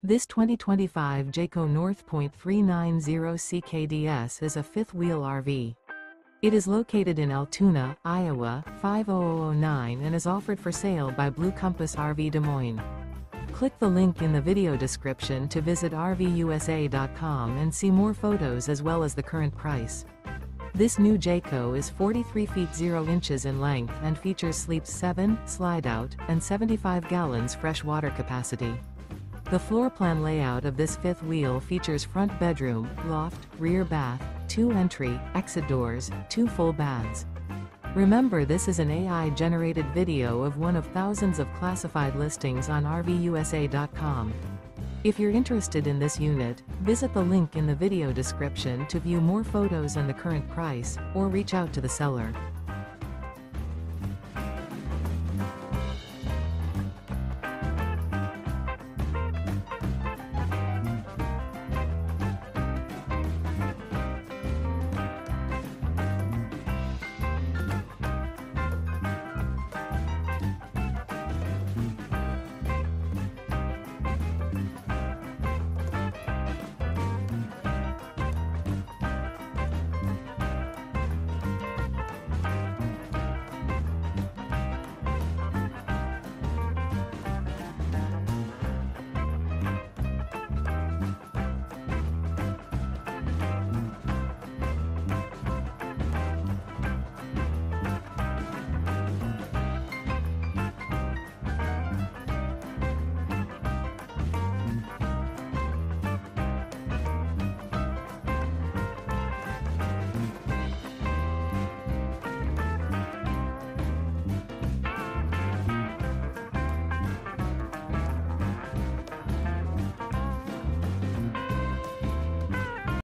This 2025 Jayco North Point 390 CKDS is a fifth-wheel RV. It is located in Altoona, Iowa, 50009 and is offered for sale by Blue Compass RV Des Moines. Click the link in the video description to visit RVUSA.com and see more photos as well as the current price. This new Jayco is 43 feet 0 inches in length and features sleeps 7, Slideout, and 75 gallons fresh water capacity. The floor plan layout of this fifth wheel features front bedroom, loft, rear bath, 2 entry, exit doors, 2 full baths. Remember, this is an AI-generated video of one of thousands of classified listings on RVUSA.com. If you're interested in this unit, visit the link in the video description to view more photos and the current price, or reach out to the seller.